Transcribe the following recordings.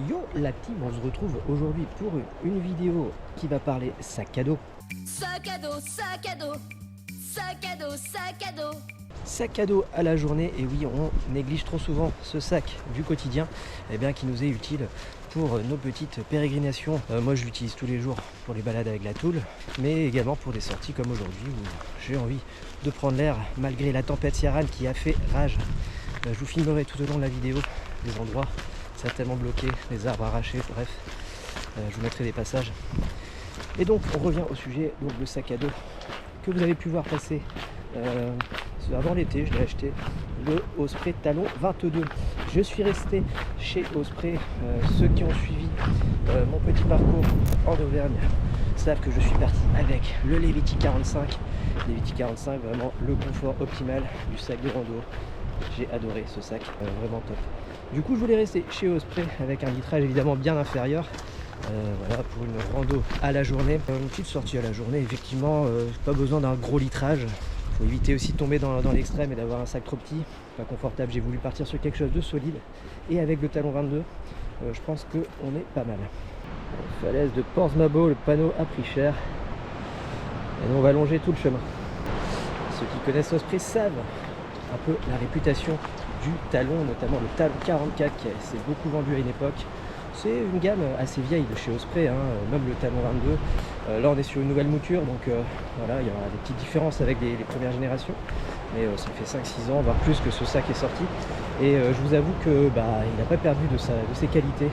Yo la team, on se retrouve aujourd'hui pour une vidéo qui va parler sac à dos. Sac à dos, sac à dos, sac à dos, sac à dos. Sac à dos à la journée, et oui, on néglige trop souvent ce sac du quotidien qui nous est utile pour nos petites pérégrinations. Moi je l'utilise tous les jours pour les balades avec la Toule, mais également pour des sorties comme aujourd'hui où j'ai envie de prendre l'air malgré la tempête Ciaran qui a fait rage. Je vous filmerai tout au long de la vidéo les endroits certainement bloqués, les arbres arrachés, bref, je vous mettrai des passages. Et donc on revient au sujet, donc le sac à dos que vous avez pu voir passer avant l'été. Je l'ai acheté, le Osprey Talon 22. Je suis resté chez Osprey. Ceux qui ont suivi mon petit parcours en Auvergne savent que je suis parti avec le Levity 45. Levity 45, vraiment le confort optimal du sac de rando. J'ai adoré ce sac, vraiment top. Du coup je voulais rester chez Osprey avec un litrage évidemment bien inférieur. Voilà, pour une rando à la journée, une petite sortie à la journée, effectivement, pas besoin d'un gros litrage. Il faut éviter aussi de tomber dans l'extrême et d'avoir un sac trop petit, pas confortable. J'ai voulu partir sur quelque chose de solide, et avec le Talon 22, je pense qu'on est pas mal. Falaise de Portsmabo, le panneau a pris cher, et nous on va longer tout le chemin. Ceux qui connaissent Osprey savent un peu la réputation du Talon, notamment le Talon 44 qui s'est beaucoup vendu à une époque. C'est une gamme assez vieille de chez Osprey, même le Talon 22. Là on est sur une nouvelle mouture, donc voilà, il y aura des petites différences avec les premières générations. Mais ça fait 5-6 ans, voire plus que ce sac est sorti. Et je vous avoue que il n'a pas perdu de ses qualités,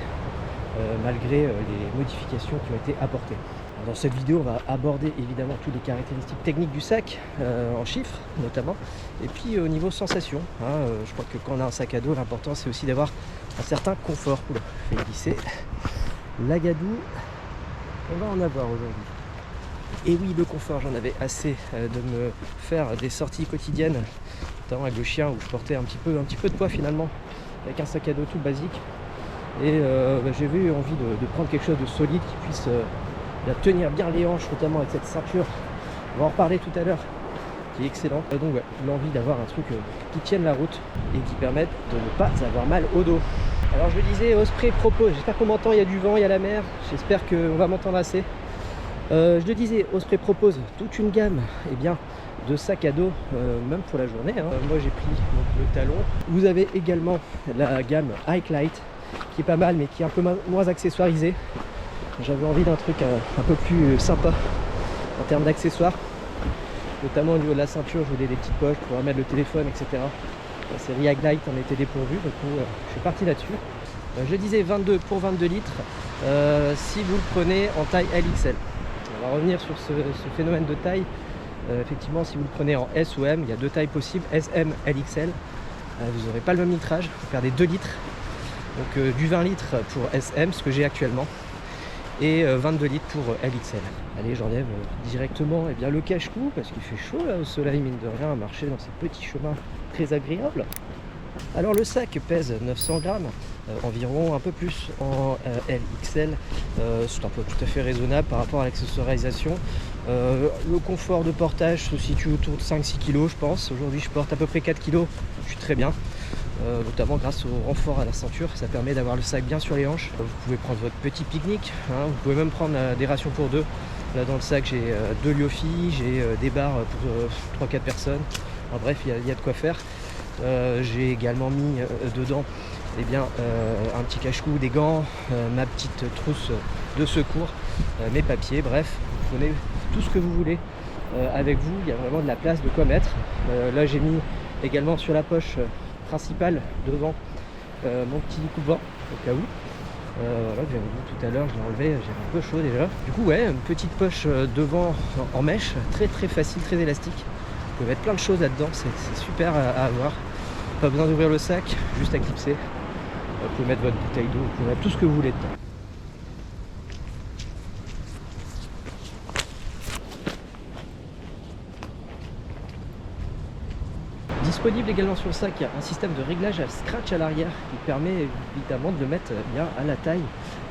malgré les modifications qui ont été apportées. Dans cette vidéo, on va aborder évidemment toutes les caractéristiques techniques du sac, en chiffres notamment, et puis au niveau sensation. Je crois que quand on a un sac à dos, l'important c'est aussi d'avoir un certain confort. Oula, je vais glisser. L'agadou, on va en avoir aujourd'hui. Et oui, le confort, j'en avais assez de me faire des sorties quotidiennes, notamment avec le chien où je portais un petit peu de poids finalement, avec un sac à dos tout basique. Et j'ai eu envie de prendre quelque chose de solide qui puisse tenir bien les hanches, notamment avec cette ceinture, on va en reparler tout à l'heure, qui est excellent. Donc ouais, l'envie d'avoir un truc qui tienne la route et qui permette de ne pas avoir mal au dos. Alors je le disais, Osprey propose, j'espère qu'on m'entend, il y a du vent, il y a la mer, j'espère qu'on va m'entendre assez. Je le disais, Osprey propose toute une gamme de sacs à dos, même pour la journée. Moi j'ai pris le Talon. Vous avez également la gamme Hike Light, qui est pas mal mais qui est un peu moins accessoirisée. J'avais envie d'un truc un peu plus sympa en termes d'accessoires, notamment au niveau de la ceinture. Je voulais des petites poches pour mettre le téléphone, etc. La série Hike Light en était dépourvue, donc je suis parti là-dessus. Je disais 22 pour 22 litres si vous le prenez en taille LXL. On va revenir sur ce phénomène de taille. Effectivement, si vous le prenez en S ou M, il y a deux tailles possibles, SM, LXL. Vous n'aurez pas le même litrage, vous perdez 2 litres. Donc du 20 litres pour SM, ce que j'ai actuellement, et 22 litres pour LXL. Allez, j'enlève directement le cache-cou parce qu'il fait chaud là au soleil, mine de rien, à marcher dans ces petits chemins très agréables. Alors le sac pèse 900 grammes, environ, un peu plus en LXL. C'est un peu tout à fait raisonnable par rapport à l'accessoirisation. Le confort de portage se situe autour de 5-6 kg, je pense. Aujourd'hui je porte à peu près 4 kg, je suis très bien. Notamment grâce au renfort à la ceinture, ça permet d'avoir le sac bien sur les hanches. Vous pouvez prendre votre petit pique-nique, vous pouvez même prendre des rations pour deux. Là dans le sac j'ai 2 Liofi, j'ai des barres pour 3-4 personnes. En bref, il y a de quoi faire. J'ai également mis dedans un petit cache-cou, des gants, ma petite trousse de secours, mes papiers, bref, vous prenez tout ce que vous voulez avec vous. Il y a vraiment de la place, de quoi mettre. Là j'ai mis également sur la poche principale devant mon petit coupe-vent au cas où. Voilà, que j'avais vu tout à l'heure, je l'ai enlevé, j'avais un peu chaud déjà. Du coup ouais, une petite poche devant en mèche, très très facile, très élastique. Vous pouvez mettre plein de choses là-dedans, c'est super à avoir. Pas besoin d'ouvrir le sac, juste à clipser. Vous pouvez mettre votre bouteille d'eau, vous pouvez mettre tout ce que vous voulez dedans. Disponible également sur le sac, il y a un système de réglage à scratch à l'arrière qui permet évidemment de le mettre bien à la taille,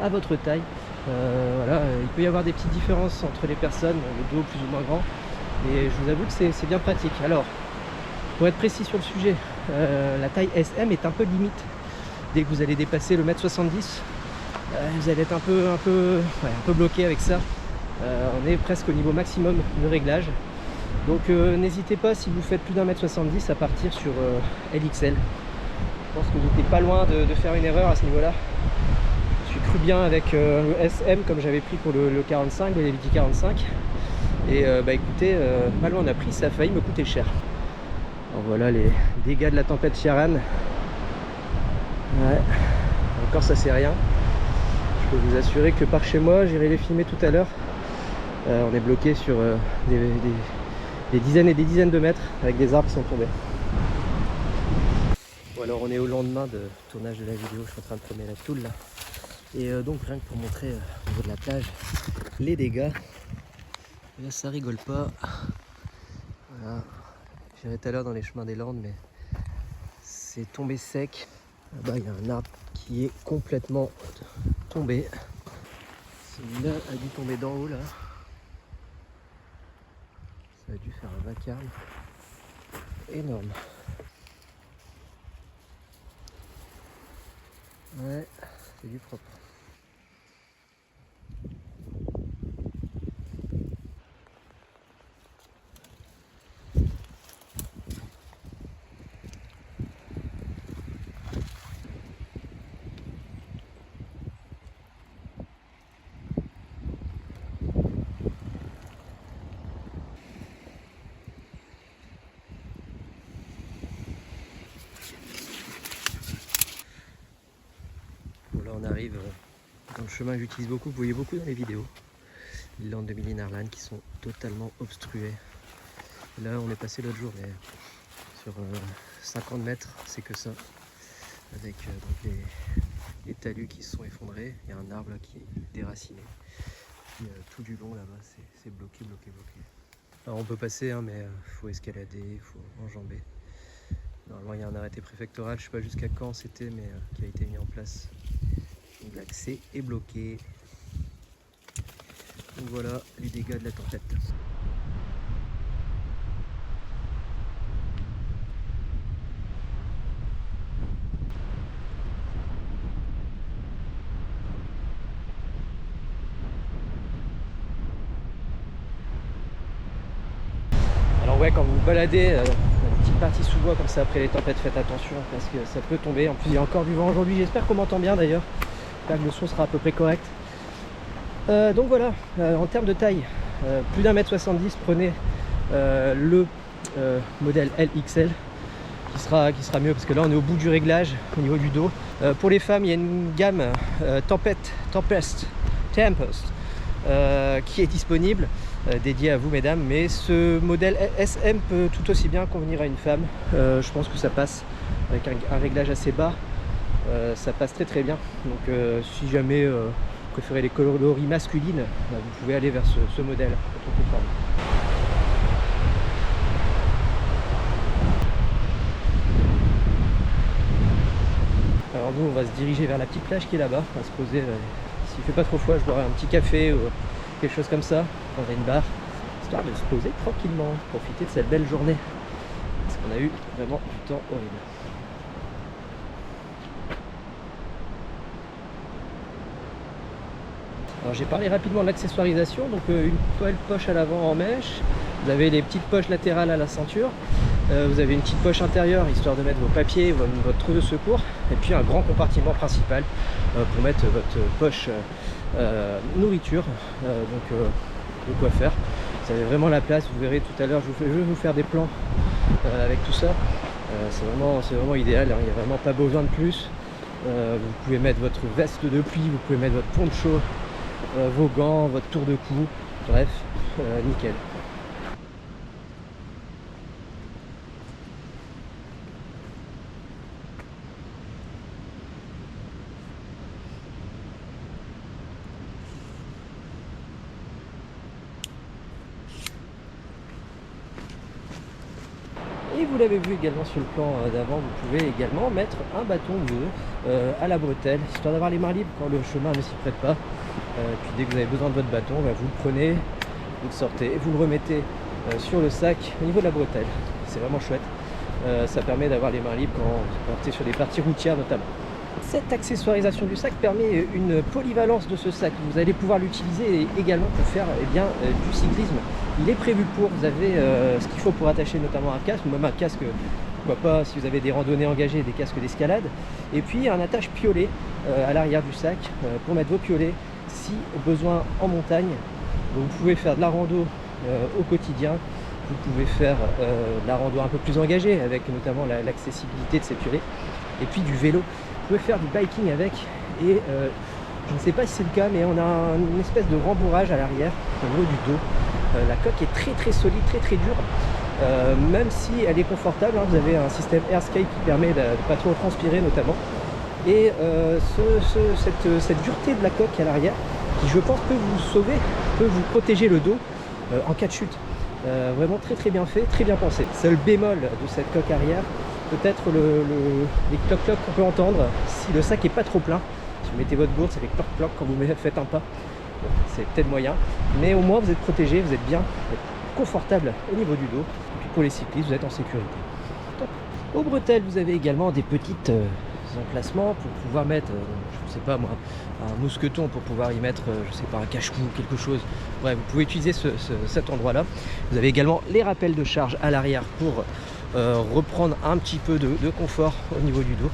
à votre taille. Voilà, il peut y avoir des petites différences entre les personnes, le dos plus ou moins grand, et je vous avoue que c'est bien pratique. Alors, pour être précis sur le sujet, la taille SM est un peu limite. Dès que vous allez dépasser le 1m70, vous allez être un peu bloqué avec ça. On est presque au niveau maximum de réglage. Donc n'hésitez pas, si vous faites plus d'1m70, à partir sur LXL. Je pense que j'étais pas loin de faire une erreur à ce niveau-là. Je suis cru bien avec le SM comme j'avais pris pour le 45, le Levity 45. Et bah écoutez, mal on a pris, ça a failli me coûter cher. Alors voilà les dégâts de la tempête Ciaran. Ouais, encore ça c'est rien. Je peux vous assurer que par chez moi, j'irai les filmer tout à l'heure. On est bloqué sur des dizaines et des dizaines de mètres avec des arbres qui sont tombés. Bon, alors on est au lendemain de tournage de la vidéo, je suis en train de promener la Toul là. Et donc rien que pour montrer au niveau de la plage les dégâts. Là ça rigole pas. Voilà. J'irai tout à l'heure dans les chemins des Landes, mais c'est tombé sec. Là-bas il y a un arbre qui est complètement tombé. Celui-là a dû tomber d'en haut là. Ça a dû faire un vacarme énorme. Ouais, c'est du propre. Là on arrive dans le chemin que j'utilise beaucoup, vous voyez beaucoup dans les vidéos, les Landes de Mylly-Narlan qui sont totalement obstruées. Là on est passé l'autre jour, mais sur 50 mètres c'est que ça, avec donc les talus qui se sont effondrés. Il y a un arbre là qui est déraciné, puis tout du long là-bas c'est bloqué. Alors on peut passer hein, mais faut escalader, il faut enjamber. Normalement il y a un arrêté préfectoral, je sais pas jusqu'à quand c'était, mais qui a été mis en place. L'accès est bloqué. Donc voilà les dégâts de la tempête. Alors ouais, quand vous vous baladez dans une petite partie sous bois comme ça après les tempêtes, faites attention parce que ça peut tomber. En plus il y a encore du vent aujourd'hui, j'espère qu'on m'entend bien d'ailleurs. J'espère que le son sera à peu près correct. Donc voilà, en termes de taille, plus d'1m70, prenez le modèle LXL qui sera mieux parce que là on est au bout du réglage au niveau du dos. Pour les femmes, il y a une gamme Tempest qui est disponible, dédiée à vous mesdames, mais ce modèle SM peut tout aussi bien convenir à une femme. Je pense que ça passe avec un réglage assez bas. Ça passe très bien, donc si jamais vous préférez les coloris masculines, vous pouvez aller vers ce modèle. Alors nous on va se diriger vers la petite plage qui est là-bas, on va se poser, s'il fait pas trop froid je boirai un petit café ou quelque chose comme ça, dans une barre, histoire de se poser tranquillement, profiter de cette belle journée, parce qu'on a eu vraiment du temps horrible. Alors j'ai parlé rapidement de l'accessoirisation, donc une toile poche à l'avant en mèche, vous avez les petites poches latérales à la ceinture, vous avez une petite poche intérieure histoire de mettre vos papiers, votre trousse de secours, et puis un grand compartiment principal pour mettre votre poche nourriture, donc de quoi faire. Vous avez vraiment la place, vous verrez tout à l'heure, je vais vous faire des plans avec tout ça. C'est vraiment idéal, hein, il n'y a vraiment pas besoin de plus. Vous pouvez mettre votre veste de pluie, vous pouvez mettre votre poncho, vos gants, votre tour de cou, bref, nickel. Et vous l'avez vu également sur le plan d'avant, vous pouvez également mettre un bâton bleu à la bretelle, histoire d'avoir les mains libres quand le chemin ne s'y prête pas. Puis dès que vous avez besoin de votre bâton, vous le prenez, vous le sortez et vous le remettez sur le sac au niveau de la bretelle. C'est vraiment chouette. Ça permet d'avoir les mains libres quand vous partez sur des parties routières notamment. Cette accessoirisation du sac permet une polyvalence de ce sac. Vous allez pouvoir l'utiliser également pour faire du cyclisme. Il est prévu pour, vous avez ce qu'il faut pour attacher notamment un casque, ou même un casque, pourquoi pas si vous avez des randonnées engagées, des casques d'escalade. Et puis un attache piolet à l'arrière du sac pour mettre vos piolets si besoin en montagne. Donc vous pouvez faire de la rando au quotidien, vous pouvez faire de la rando un peu plus engagée avec notamment l'accessibilité de ces piolets. Et puis du vélo. Vous pouvez faire du biking avec et je ne sais pas si c'est le cas, mais on a une espèce de rembourrage à l'arrière au niveau du dos. La coque est très solide, très dure, même si elle est confortable, hein. Vous avez un système AirScape qui permet de ne pas trop transpirer notamment. Et cette dureté de la coque à l'arrière qui, je pense, peut vous sauver, peut vous protéger le dos en cas de chute. Vraiment très bien fait, très bien pensé. Seul bémol de cette coque arrière, peut-être les cloc-cloc qu'on peut entendre si le sac est pas trop plein. Si vous mettez votre gourde, c'est les cloc-cloc quand vous faites un pas. Bon, c'est peut-être moyen, mais au moins vous êtes protégé, vous êtes bien, vous êtes confortable au niveau du dos. Et puis pour les cyclistes, vous êtes en sécurité. Top. Aux bretelles, vous avez également des petites emplacements pour pouvoir mettre, je sais pas moi, un mousqueton pour pouvoir y mettre, je sais pas, un cache-cou, quelque chose. Bref, vous pouvez utiliser cet endroit-là. Vous avez également les rappels de charge à l'arrière pour reprendre un petit peu de confort au niveau du dos.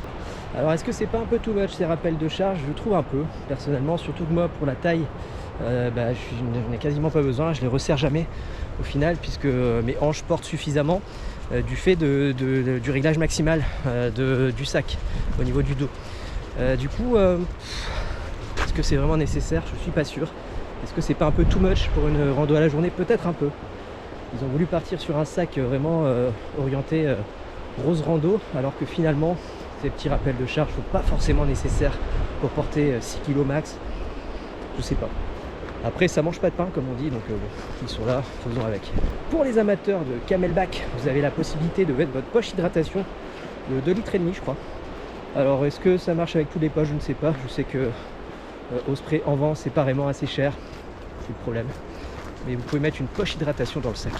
Alors est-ce que c'est pas un peu too much ces rappels de charge? Je trouve un peu, personnellement, surtout que moi pour la taille, je n'en ai quasiment pas besoin, je les resserre jamais au final puisque mes hanches portent suffisamment du fait du réglage maximal du sac au niveau du dos. Du coup, est-ce que c'est vraiment nécessaire? Je suis pas sûr. Est-ce que c'est pas un peu too much pour une rando à la journée? Peut-être un peu. Ils ont voulu partir sur un sac vraiment orienté grosse rando, alors que finalement ces petits rappels de charge ne sont pas forcément nécessaires pour porter 6 kg max. Je sais pas. Après ça mange pas de pain comme on dit, donc bon, ils sont là, faisons avec. Pour les amateurs de Camelback, vous avez la possibilité de mettre votre poche hydratation de 2,5 litres je crois. Alors est-ce que ça marche avec tous les poches? Je ne sais pas. Je sais que Osprey en vend séparément assez cher, c'est le problème. Mais vous pouvez mettre une poche hydratation dans le sac.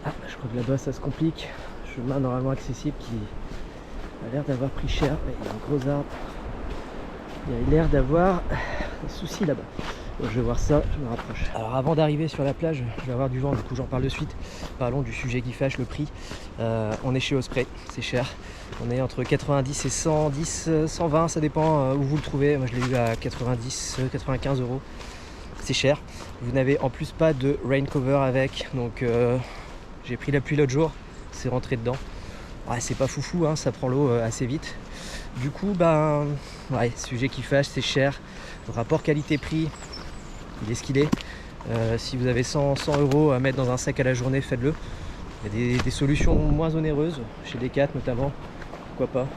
Ah, je crois que là-bas ça se complique. Chemin normalement accessible qui a l'air d'avoir pris cher. Il y a un gros arbre. Il y a l'air d'avoir des soucis là-bas. Je vais voir ça, je me rapproche. Alors avant d'arriver sur la plage, je vais avoir du vent, du coup j'en parle de suite. Parlons du sujet qui fâche, le prix. On est chez Osprey, c'est cher. On est entre 90 et 110, 120, ça dépend où vous le trouvez. Moi je l'ai eu à 90, 95 euros. C'est cher. Vous n'avez en plus pas de rain cover avec, donc j'ai pris la pluie l'autre jour, c'est rentré dedans. Ouais, c'est pas foufou, hein, ça prend l'eau assez vite. Du coup, ouais, sujet qui fâche, c'est cher. Le rapport qualité-prix, il est ce qu'il est. Si vous avez 100 euros à mettre dans un sac à la journée, faites-le. Il y a des solutions moins onéreuses, chez Decathlon notamment, pourquoi pas.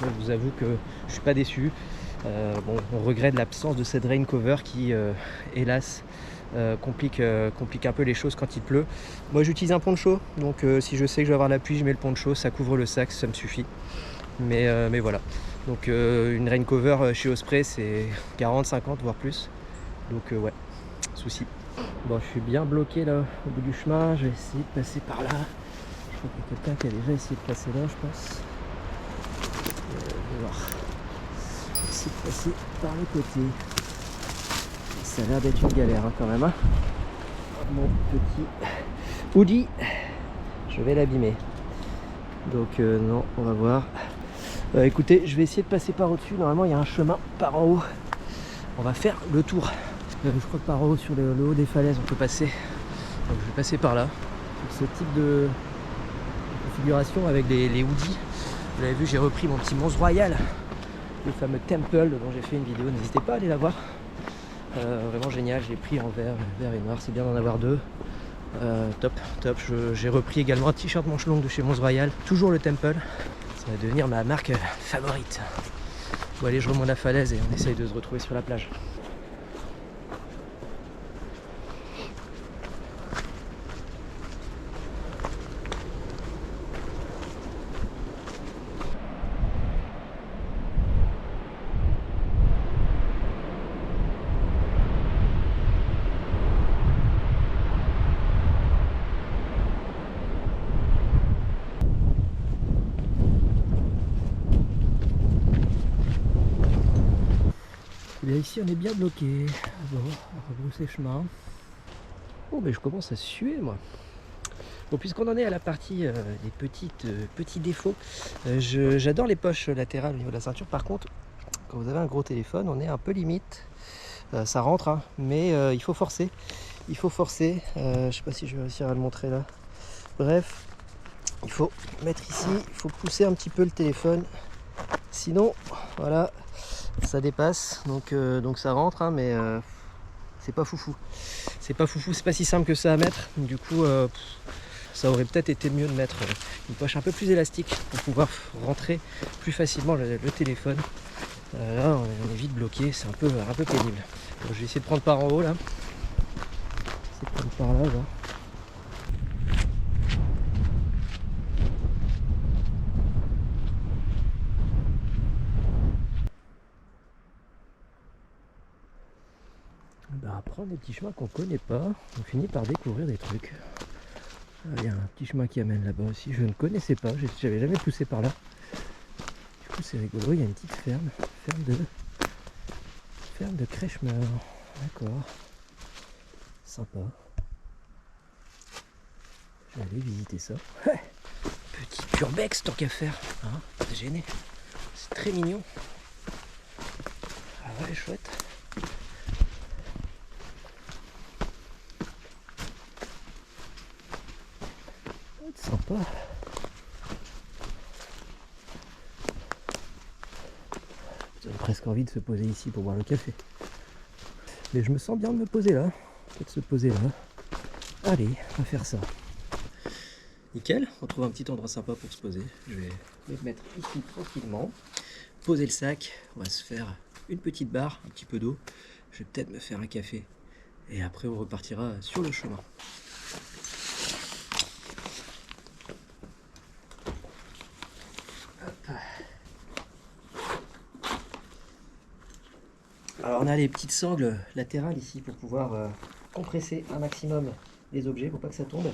Je vous avoue que je suis pas déçu. Bon, on regrette l'absence de cette rain cover qui, hélas, complique un peu les choses quand il pleut. Moi j'utilise un poncho, donc si je sais que je vais avoir la pluie, je mets le poncho, ça couvre le sac, ça me suffit. Mais voilà. Donc une rain cover chez Osprey c'est 40, 50 voire plus. Donc ouais, souci. Bon, je suis bien bloqué là au bout du chemin, je vais essayer de passer par là. Je crois qu'il y a quelqu'un qui a déjà essayé de passer là, je pense. Je vais voir. Je vais essayer de passer par le côté. Ça a l'air d'être une galère hein, quand même. Hein. Mon petit hoodie, je vais l'abîmer. Donc non, on va voir. Écoutez, je vais essayer de passer par au-dessus. Normalement, il y a un chemin par en haut. On va faire le tour. Je crois que par en haut, sur le haut des falaises, on peut passer. Donc je vais passer par là. Ce type de configuration avec les hoodies. Vous l'avez vu, j'ai repris mon petit Mons Royal, le fameux Temple dont j'ai fait une vidéo. N'hésitez pas à aller la voir. Vraiment génial, j'ai pris en vert et noir, c'est bien d'en avoir deux. Top. J'ai repris également un t-shirt manche longue de chez Mons Royal, toujours le Temple. Ça va devenir ma marque favorite. Bon allez, je remonte la falaise et on essaye de se retrouver sur la plage. bien ici on est bien bloqué. Bon, on va rebrousser chemin. Oh mais je commence à suer moi. Bon, puisqu'on en est à la partie des petits défauts, j'adore les poches latérales au niveau de la ceinture. Par contre, quand vous avez un gros téléphone, on est un peu limite. Ça rentre, hein, mais il faut forcer. Il faut forcer. Je sais pas si je vais réussir à le montrer là. Bref, il faut mettre ici, il faut pousser un petit peu le téléphone. Sinon, voilà, ça dépasse. Donc ça rentre, hein, mais c'est pas foufou. C'est pas foufou, c'est pas si simple que ça à mettre. Du coup, ça aurait peut-être été mieux de mettre une poche un peu plus élastique pour pouvoir rentrer plus facilement le téléphone. Là, on est vite bloqué, c'est un peu pénible. Donc, je vais essayer de prendre par en haut là. Essayer de prendre par là. À prendre des petits chemins qu'on connaît pas, on finit par découvrir des trucs. Il y a un petit chemin qui amène là-bas aussi, je ne connaissais pas, j'avais jamais poussé par là. Du coup c'est rigolo, il y a une petite ferme de crèche-meur. D'accord, sympa. Je vais aller visiter ça. Ouais. Petit urbex tant qu'à faire, hein, pas gêné. C'est très mignon. Ah ouais, chouette. Sympa. Ça donne presque envie de se poser ici pour boire le café. Mais je me sens bien de me poser là. Peut-être se poser là. Allez, on va faire ça. Nickel, on trouve un petit endroit sympa pour se poser. Je vais me mettre ici tranquillement. Poser le sac. On va se faire une petite barre, un petit peu d'eau. Je vais peut-être me faire un café. Et après on repartira sur le chemin. Alors on a les petites sangles latérales ici pour pouvoir compresser un maximum les objets pour pas que ça tombe.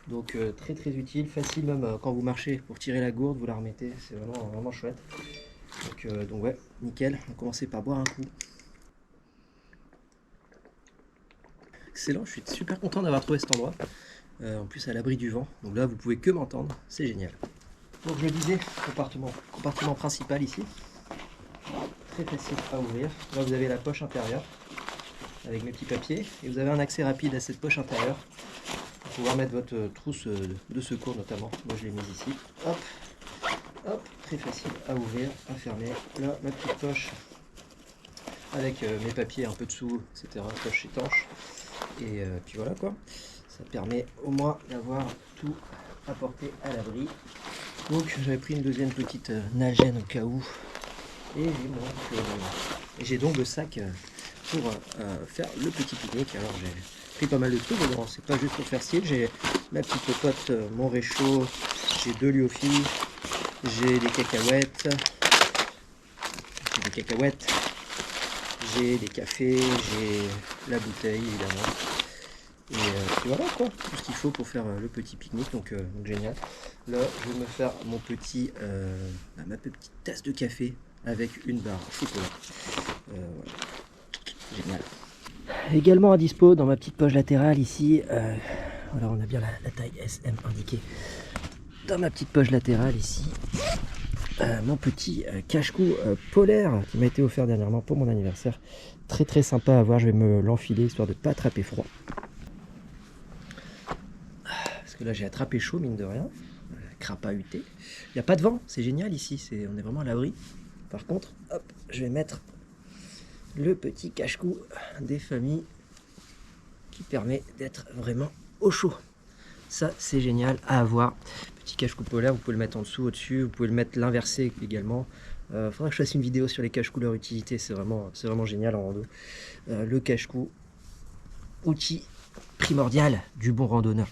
Donc très utile, facile même quand vous marchez pour tirer la gourde, vous la remettez, c'est vraiment chouette. Donc ouais, nickel, on va commencer par boire un coup. Excellent, je suis super content d'avoir trouvé cet endroit. En plus à l'abri du vent, donc là vous pouvez que m'entendre, c'est génial. Donc je le disais, compartiment principal ici. Très facile à ouvrir. Là vous avez la poche intérieure avec mes petits papiers et vous avez un accès rapide à cette poche intérieure pour pouvoir mettre votre trousse de secours notamment. Moi je l'ai mise ici. Hop, hop, très facile à ouvrir, à fermer. Là ma petite poche avec mes papiers un peu dessous, etc. Poche étanche. Et puis voilà quoi. Ça permet au moins d'avoir tout à porter à l'abri. Donc j'avais pris une deuxième petite nagène au cas où. Et j'ai donc le sac pour faire le petit pique-nique. Alors j'ai pris pas mal de trucs dedans, c'est pas juste pour faire style. J'ai ma petite popote, mon réchaud, j'ai 2 lyophiles, j'ai des cacahuètes, j'ai des cafés, j'ai la bouteille évidemment. Et puis voilà quoi, tout ce qu'il faut pour faire le petit pique-nique, donc génial. Là je vais me faire mon ma petite tasse de café avec une barre chocolat. Voilà. Génial. Également à dispo dans ma petite poche latérale ici, voilà on a bien la taille SM indiquée. Dans ma petite poche latérale ici, mon petit cache-cou polaire qui m'a été offert dernièrement pour mon anniversaire. Très sympa à voir, je vais me l'enfiler histoire de ne pas attraper froid. Parce que là j'ai attrapé chaud mine de rien, crapahuté. Il n'y a pas de vent, c'est génial ici, on est vraiment à l'abri. Par contre, hop, je vais mettre le petit cache-cou des familles qui permet d'être vraiment au chaud. Ça c'est génial à avoir. Petit cache-cou polaire, vous pouvez le mettre en dessous, au-dessus, vous pouvez le mettre l'inversé également. Faudra que je fasse une vidéo sur les cache-cous, leur utilité, c'est vraiment génial en rando. Le cache-cou, outil primordial du bon randonneur.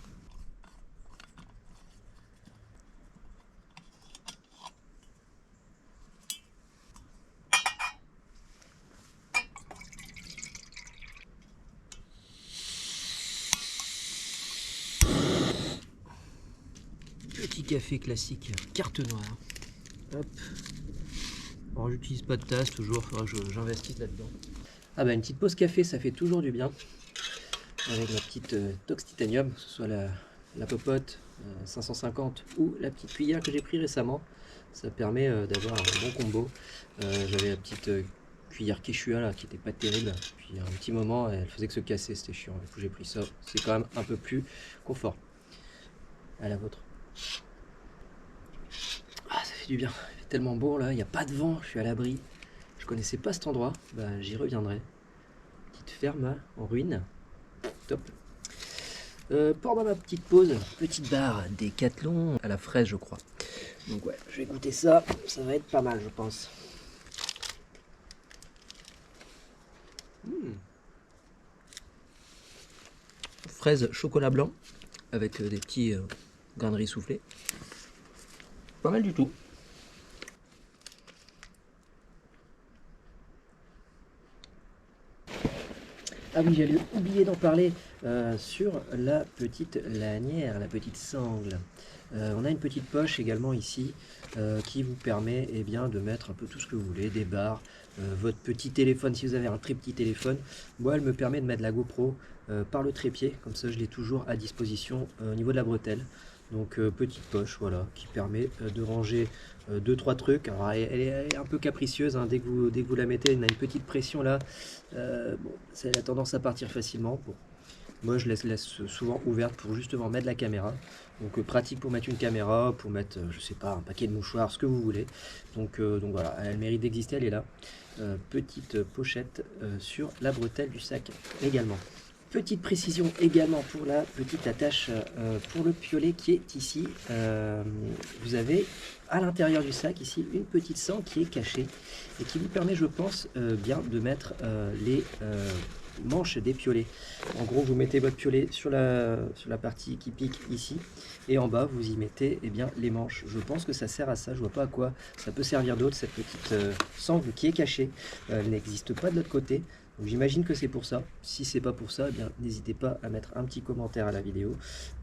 Petit café classique, carte noire. Hop. Alors j'utilise pas de tasse toujours, faudra que j'investisse là-dedans. Ah bah une petite pause café, ça fait toujours du bien. Avec ma petite Tox Titanium, que ce soit la popote 550 ou la petite cuillère que j'ai pris récemment. Ça permet d'avoir un bon combo. J'avais la petite cuillère Quechua là qui était pas terrible. Puis un petit moment, elle faisait que se casser, c'était chiant. Du coup j'ai pris ça. C'est quand même un peu plus confort. À la vôtre. Ah, ça fait du bien. Il fait tellement beau là, il n'y a pas de vent, je suis à l'abri. Je connaissais pas cet endroit, bah, j'y reviendrai. Petite ferme en ruine. Top. Pendant ma petite pause, petite barre Décathlon à la fraise, je crois. Donc ouais, je vais goûter ça, ça va être pas mal, je pense. Fraise chocolat blanc avec des petits grains de riz soufflés. Pas mal du tout. Ah oui, j'allais oublier d'en parler sur la petite lanière, la petite sangle. On a une petite poche également ici qui vous permet bien, de mettre un peu tout ce que vous voulez, des barres, votre petit téléphone si vous avez un très petit téléphone. Moi, elle me permet de mettre la GoPro par le trépied, comme ça je l'ai toujours à disposition au niveau de la bretelle. Donc petite poche, voilà, qui permet de ranger 2-3 trucs. Alors, elle est un peu capricieuse, hein, dès que vous la mettez, elle a une petite pression là. Bon, elle a tendance à partir facilement. Bon. Moi je laisse souvent ouverte pour justement mettre la caméra. Donc pratique pour mettre une caméra, pour mettre, je sais pas, un paquet de mouchoirs, ce que vous voulez. Donc voilà, elle mérite d'exister, elle est là. Petite pochette sur la bretelle du sac également. Petite précision également pour la petite attache pour le piolet qui est ici. Vous avez à l'intérieur du sac ici une petite sangle qui est cachée et qui vous permet, je pense, bien de mettre les manches des piolets. En gros, vous mettez votre piolet sur la partie qui pique ici et en bas vous y mettez bien les manches. Je pense que ça sert à ça, je vois pas à quoi ça peut servir d'autre cette petite sangle qui est cachée. Elle n'existe pas de l'autre côté. J'imagine que c'est pour ça. Si c'est pas pour ça, eh bien n'hésitez pas à mettre un petit commentaire à la vidéo.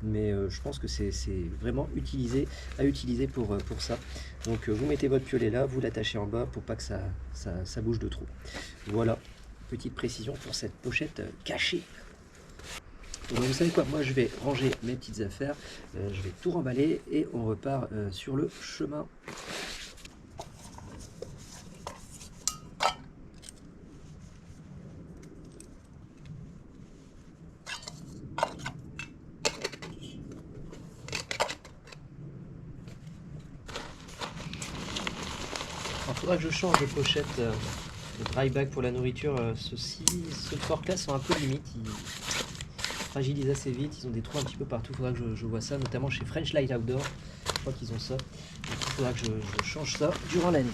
Mais je pense que c'est vraiment à utiliser pour ça. Donc vous mettez votre piolet là, vous l'attachez en bas pour pas que ça bouge de trop. Voilà, petite précision pour cette pochette cachée. Donc vous savez quoi, moi je vais ranger mes petites affaires, je vais tout remballer et on repart sur le chemin. Il faudra que je change de pochette de dry bag pour la nourriture. Ce fork là sont un peu limites, ils fragilisent assez vite, ils ont des trous un petit peu partout. Il faudra que je vois ça, notamment chez French Light Outdoor. Je crois qu'ils ont ça. Donc, il faudra que je change ça durant l'année.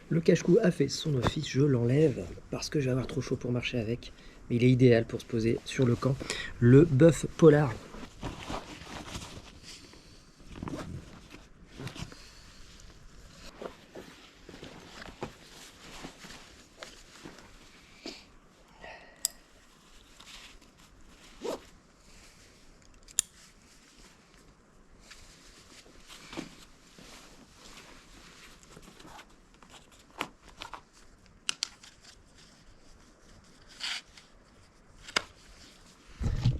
Le cache-cou a fait son office, je l'enlève parce que je vais avoir trop chaud pour marcher avec. Mais il est idéal pour se poser sur le camp. Le bœuf polar.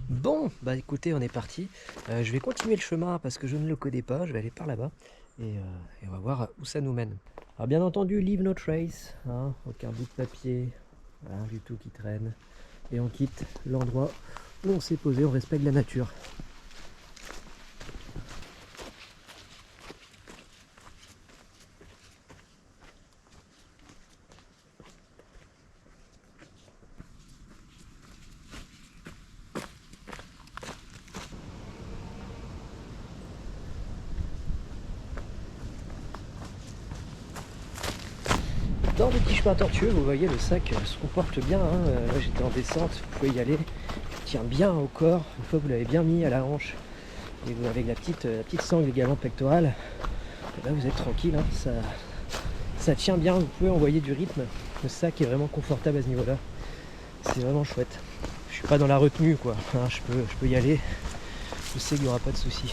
Bon, bah écoutez, on est parti. Je vais continuer le chemin parce que je ne le connais pas. Je vais aller par là-bas et on va voir où ça nous mène. Alors bien entendu, leave no trace, hein, aucun bout de papier, rien du tout qui traîne. Et on quitte l'endroit où on s'est posé, on respecte la nature. Dans le petit chemin tortueux, vous voyez, le sac se comporte bien. Hein. Là, j'étais en descente, vous pouvez y aller. Il tient bien au corps. Une fois que vous l'avez bien mis à la hanche, et vous avec la petite sangle également pectorale, et là, vous êtes tranquille. Hein. Ça tient bien, vous pouvez envoyer du rythme. Le sac est vraiment confortable à ce niveau-là. C'est vraiment chouette. Je suis pas dans la retenue quoi. Hein, je peux y aller. Je sais qu'il n'y aura pas de souci.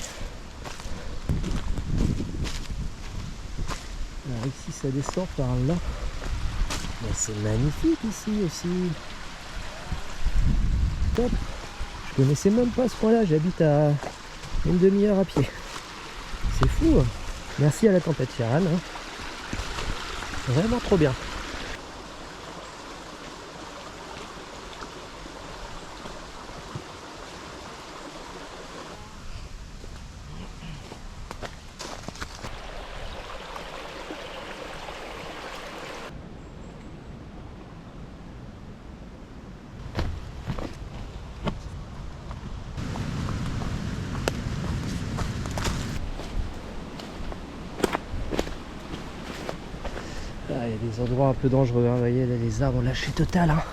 Alors ici ça descend par là. Mais c'est magnifique ici aussi. Top. Je connaissais même pas ce coin-là. J'habite à une demi-heure à pied. C'est fou. Hein. Merci à la tempête Charan. Hein. Vraiment trop bien. Ah, il y a des endroits un peu dangereux, hein. Vous voyez, là, les arbres ont lâché total. Hein.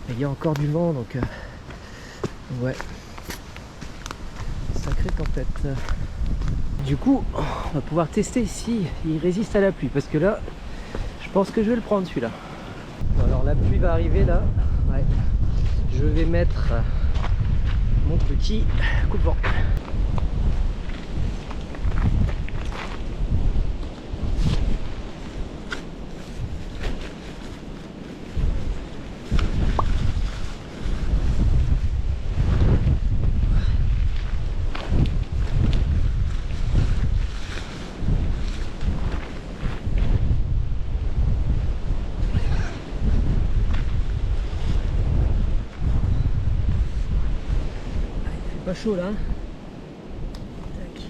Et il y a encore du vent, donc ouais. Sacrée tempête. Du coup, on va pouvoir tester si il résiste à la pluie, parce que là, je pense que je vais le prendre celui-là. Bon, alors la pluie va arriver là. Ouais. Je vais mettre mon petit coupe-vent. Pas chaud là. Hein. Tac.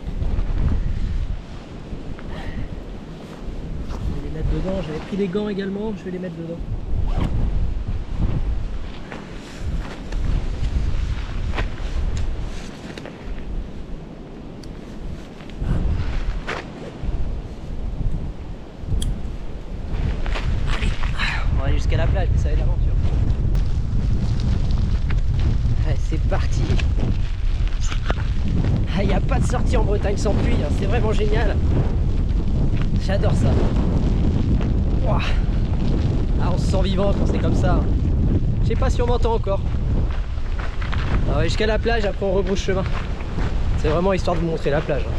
Je vais les mettre dedans. J'avais pris des gants également. Je vais les mettre dedans. Allez, on va aller jusqu'à la plage, mais ça va être l'aventure. Allez, c'est parti. Il n'y a pas de sortie en Bretagne sans pluie, hein. C'est vraiment génial. J'adore ça. Ouah. Ah, on se sent vivant quand c'est comme ça. Hein. Je sais pas si on m'entend encore. Ah ouais, jusqu'à la plage, après on rebrousse chemin. C'est vraiment histoire de vous montrer la plage. Hein.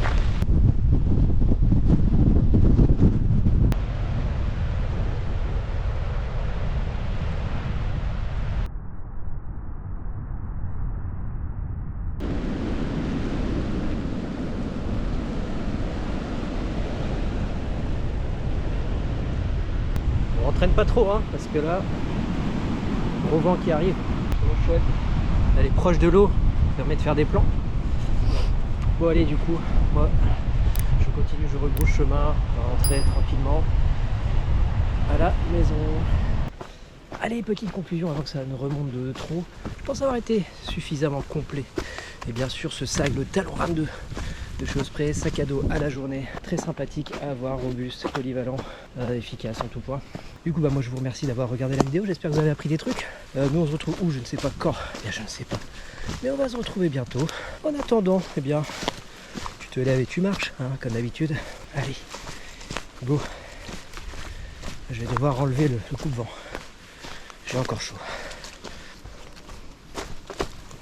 On traîne pas trop hein, parce que là, gros vent qui arrive, c'est chouette. Elle est proche de l'eau, ça permet de faire des plans. Bon allez du coup, moi je continue, je rebrousse chemin, on va rentrer tranquillement à la maison. Allez, petite conclusion avant que ça ne remonte de trop. Je pense avoir été suffisamment complet. Et bien sûr ce sac, le Talon 22 de choses près, sac à dos à la journée, très sympathique à avoir, robuste, polyvalent, efficace en tout point. Du coup bah moi je vous remercie d'avoir regardé la vidéo, j'espère que vous avez appris des trucs. Nous on se retrouve où, je ne sais pas quand, eh bien je ne sais pas, mais on va se retrouver bientôt. En attendant, eh bien tu te lèves et tu marches, hein, comme d'habitude. Allez, go. Je vais devoir enlever le coupe-vent, j'ai encore chaud.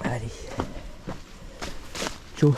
Allez, ciao.